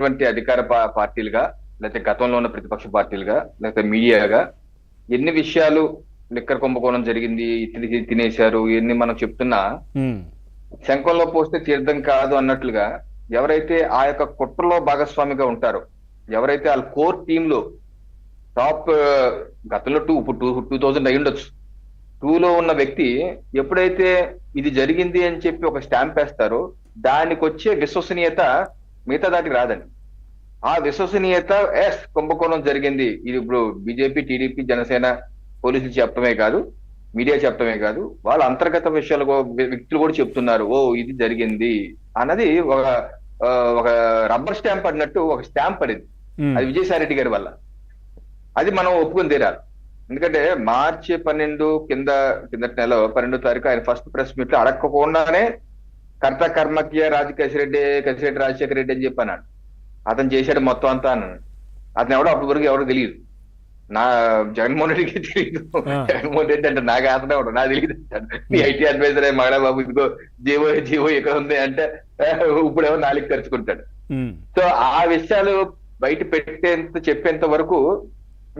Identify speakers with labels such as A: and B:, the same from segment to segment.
A: ఉన్నటువంటి అధికార పార్టీలుగా, లేకపోతే గతంలో ఉన్న ప్రతిపక్ష పార్టీలుగా, లేకపోతే మీడియాగా ఎన్ని విషయాలు లిక్కర్ కుంభకోణం జరిగింది, తినేశారు, ఇవన్నీ మనం చెప్తున్నా శంఖంలో పోస్తే తీర్థం కాదు అన్నట్లుగా ఎవరైతే ఆ యొక్క కుట్రలో భాగస్వామిగా ఉంటారో, ఎవరైతే వాళ్ళ కోర్ టీమ్ లో టాప్ గతంలో ఇప్పుడు 2000 అయి ఉండొచ్చు, 2లో ఉన్న వ్యక్తి ఎప్పుడైతే ఇది జరిగింది అని చెప్పి ఒక స్టాంప్ వేస్తారో దానికి వచ్చే విశ్వసనీయత మిగతా దాటికి రాదండి. ఆ విశ్వసనీయత కుంభకోణం జరిగింది, ఇది ఇప్పుడు బీజేపీ, టీడీపీ, జనసేన, పోలీసులు చెప్పడమే కాదు, మీడియా చెప్పడమే కాదు, వాళ్ళ అంతర్గత విషయాలు వ్యక్తులు కూడా చెప్తున్నారు, ఓ ఇది జరిగింది అన్నది ఒక రబ్బర్ స్టాంప్ అన్నట్టు ఒక స్టాంప్ పడింది. అది విజయసాయి రెడ్డి గారి వల్ల. అది మనం ఒప్పుకొని తీరాలి. ఎందుకంటే మార్చి 12 కిందటి నెల 12వ తారీఖు ఆయన ఫస్ట్ ప్రెస్ మీట్ లో అడగకుండానే కర్త కర్మక్య కసిరెడ్డి రాజశేఖర రెడ్డి అని చెప్పి అన్నాడు. అతను చేశాడు మొత్తం అంతా అన్నాడు. అతను ఎవడో అప్పటి వరకు ఎవడో తెలియదు. నా జగన్మోహన్ రెడ్డికి తెలియదు. జగన్మోహన్ రెడ్డి అంటే నాకు అతనే ఉండదు, నాకు తెలియదు అంటాడు. నీ ఐటీ అడ్వైజర్ మగడా బాబు ఇదిగో జీవో ఎక్కడ ఉంది అంటే ఇప్పుడేమో 4 ఖర్చుకుంటాడు. సో ఆ విషయాలు బయట చెప్పేంత వరకు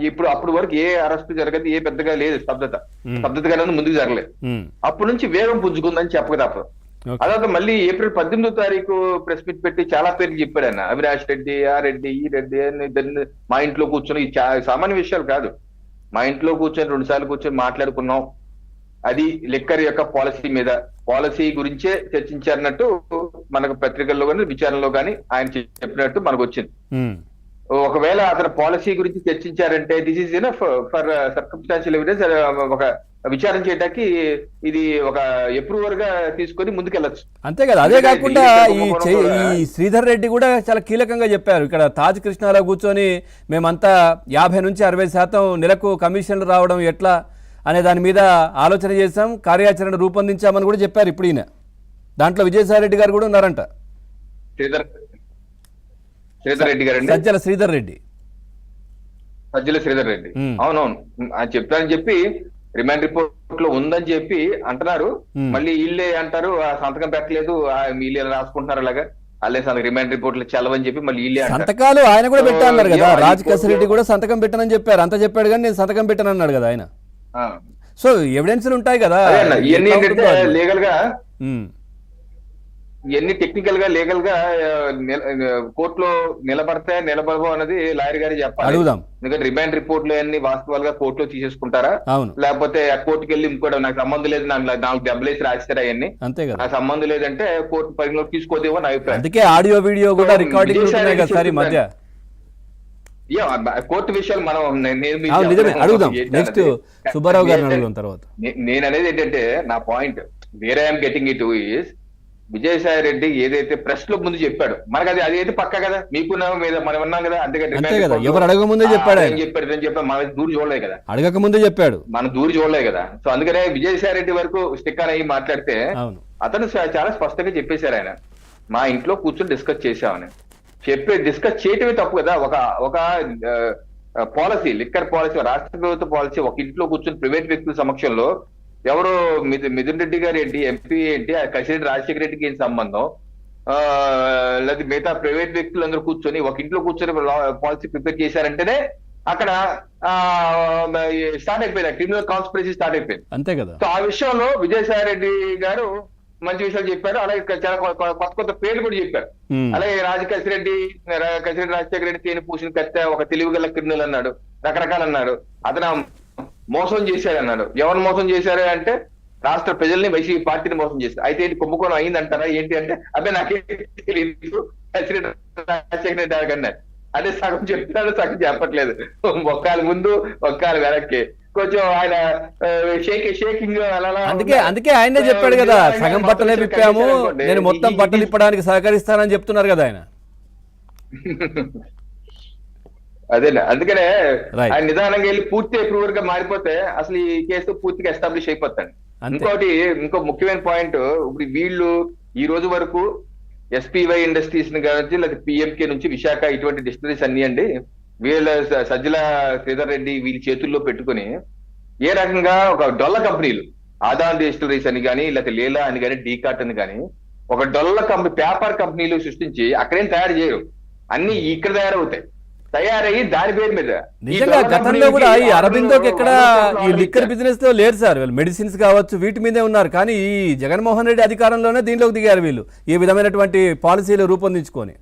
A: ఇప్పుడు అప్పటి వరకు ఏ అరెస్ట్ జరగదు, ఏ పెద్దగా లేదు, స్తబ్దతగానే ముందుకు జరగలేదు. అప్పటి నుంచి వేగం పుంజుకుందని చెప్పక తప్పదు. అదొక మళ్ళీ ఏప్రిల్ 18వ తారీఖు ప్రెస్ మీట్ పెట్టి చాలా పేర్లు చెప్పాడు ఆయన. అవినాష్ రెడ్డి, ఆ రెడ్డి, ఈ రెడ్డి అని మా ఇంట్లో కూర్చొని సామాన్య విషయాలు కాదు, మా ఇంట్లో కూర్చొని 2 సార్లు కూర్చొని మాట్లాడుకున్నాం, అది లిక్కర్ యొక్క పాలసీ గురించే చర్చించారన్నట్టు మనకు పత్రికల్లో కానీ విచారణలో కానీ ఆయన చెప్పినట్టు మనకు వచ్చింది. ఒకవేళ అతను పాలసీ గురించి చర్చించారంటే this is enough for circumstantial evidence, ఒక విచారణ చేయడానికి ఇది ఒక అప్రూవర్ గా తీసుకొని ముందుకెళ్ళచ్చు.
B: అంతే కదా. అదే కాకుండా ఈ శ్రీధర్ రెడ్డి కూడా చాలా కీలకంగా చెప్పారు. ఇక్కడ తాజ్ కృష్ణాలో కూర్చొని మేమంతా 50 నుంచి 60% నెలకు కమిషన్లు రావడం ఎట్లా అనే దాని మీద ఆలోచన చేశాం, కార్యాచరణ రూపొందించామని కూడా చెప్పారు. ఇప్పుడు ఈయన దాంట్లో విజయసాయి రెడ్డి గారు కూడా ఉన్నారంట.
A: శ్రీధర్ రెడ్డి గారు,
B: సజ్జల శ్రీధర్ రెడ్డి.
A: అవునవును అని చెప్పారని చెప్పి రిమాండ్ రిపోర్ట్ లో ఉందని చెప్పి అంటున్నారు. మళ్ళీ వీళ్ళే అంటారు సంతకం పెట్టలేదు, వీళ్ళే రాసుకుంటున్నారు అలాగా, అల్లే రిమాండ్ రిపోర్ట్ లో చల్లవని చెప్పి మళ్ళీ వీళ్ళే
B: సంతకాలు ఆయన కూడా పెట్టారు కదా. రాజకేశ్వర రెడ్డి కూడా సంతకం పెట్టనని చెప్పారు, అంత చెప్పాడు కానీ నేను సంతకం పెట్టనన్నాడు కదా ఆయన. సో ఎవిడెన్స్లు ఉంటాయి కదా
A: ఇవన్నీ ఏంటంటే లీగల్ గా, ఇవన్నీ టెక్నికల్ గా లీగల్ గా కోర్టులో నిలబడవు అన్నది లాయర్ గారి చెప్పాలి. ఎందుకంటే రిమాండ్ రిపోర్ట్లు అన్ని వాస్తవాలుగా కోర్టులో తీసేసుకుంటారా, లేకపోతే కోర్టుకి వెళ్ళి ఇంకోటి నాకు సంబంధం లేదు, నాకు డబ్బులేసి రాస్తారా అవన్నీ, నాకు సంబంధం లేదంటే కోర్టు పరిగణలోకి తీసుకోదేమో నా అభిప్రాయం.
B: అందుకే ఆడియో వీడియో కూడా రికార్డింగ్ మధ్య
A: కోర్టు విషయాలు మనం
B: సుబ్బారావు గారు తర్వాత
A: నేను అనేది ఏంటంటే నా పాయింట్ వేరే I'm getting it is Vijayasai Reddy ఏదైతే ప్రెస్ లో ముందు చెప్పాడు మనకు అది అయితే పక్క కదా, మీకు మీద మనం ఉన్నాం కదా,
B: అంతేకాదు ఎవరు అడగ ముందే చెప్పాడు
A: మన దూరు చూడలేదు కదా,
B: అడగక ముందే చెప్పాడు,
A: మన దూరు చూడలేదు కదా. సో అందుకనే విజయసాయి రెడ్డి వరకు స్టిక్ అయ్యి మాట్లాడితే అతను చాలా స్పష్టంగా చెప్పేశారు. ఆయన మా ఇంట్లో కూర్చొని డిస్కస్ చేశామని డిస్కస్ చేయటమే తప్పు కదా. ఒక పాలసీ, లిక్కర్ పాలసీ, రాష్ట్ర ప్రభుత్వ పాలసీ ఒక ఇంట్లో కూర్చొని ప్రైవేట్ వ్యక్తుల సమక్షంలో ఎవరు మిథున్ రెడ్డి గారు ఏంటి, ఎంపీ ఏంటి, కసిరెడ్డి రాజశేఖర రెడ్డికి ఏం సంబంధం, లేదా మిగతా ప్రైవేట్ వ్యక్తులందరూ కూర్చొని ఒక ఇంట్లో కూర్చొని పాలసీ ప్రిపేర్ చేశారంటేనే అక్కడ స్టార్ట్ అయిపోయింది, క్రిమినల్ కాన్స్పిరసీ స్టార్ట్ అయిపోయింది.
B: అంతే కదా.
A: సో ఆ విషయంలో విజయసాయి రెడ్డి గారు మంచి విషయాలు చెప్పారు, అలాగే చాలా కొత్త పేర్లు కూడా చెప్పారు. అలాగే కసిరెడ్డి రాజశేఖర రెడ్డి తేని పూసిన కత్త ఒక తెలివిగల క్రిమినల్ అన్నాడు, రకరకాలు అన్నారు. అతను మోసం చేశారన్నాడు. ఎవరు మోసం చేశారు అంటే రాష్ట్ర ప్రజల్ని, వైసీపీ పార్టీని మోసం చేశారు. అయితే ఏంటి కుంభకోణం అయిందంటారా ఏంటి అంటే అదే నాకేం తెలియదు రాజశేఖర రెడ్డి అన్నారు. అదే సగం చెప్తాడు, సగం చెప్పట్లేదు, ఒక్కాలు ముందు ఒక్కాలు వెనక్కి కొంచెం ఆయన షేకింగ్ అలా.
B: అందుకే ఆయనే చెప్పాడు కదా, సగం బట్టలే విప్పాము, నేను మొత్తం బట్టలు ఇప్పడానికి సహకరిస్తానని చెప్తున్నారు కదా ఆయన.
A: అదేనా, అందుకనే ఆయన నిదానంగా వెళ్ళి పూర్తి అప్రూవర్ గా మారిపోతే అసలు ఈ కేసు పూర్తిగా ఎస్టాబ్లిష్ అయిపోతాడు. ఇంకో ముఖ్యమైన పాయింట్, ఇప్పుడు వీళ్ళు ఈ రోజు వరకు ఎస్పీవై ఇండస్ట్రీస్ నుంచి లేదా పిఎంకే నుంచి విశాఖ ఇటువంటి డిస్టిలరీస్ అన్ని అండి వీళ్ళ సజ్జల శ్రీధర్ రెడ్డి వీళ్ళ చేతుల్లో పెట్టుకుని ఏ రకంగా ఒక డొల్ల కంపెనీలు, ఆదాన్ డిస్టిలరీస్ అని కానీ, లేకపోతే లీలా అని కానీ, డీకాట్ అని కానీ, ఒక డొల్ల కంపెనీ పేపర్ కంపెనీలు సృష్టించి అక్కడేం తయారు చేయరు, అన్ని ఇక్కడ తయారయ్యి దాని పేరు మీద
B: నిజంగా గతంలో కూడా ఈ అరబిందోకి ఎక్కడ ఈ లిక్కర్ బిజినెస్ లో లేరు సార్. వీళ్ళు మెడిసిన్స్ కావచ్చు వీటి మీదే ఉన్నారు. కానీ ఈ జగన్మోహన్ రెడ్డి అధికారంలోనే దీనిలోకి దిగారు వీళ్ళు ఈ విధమైనటువంటి పాలసీలు రూపొందించుకొని.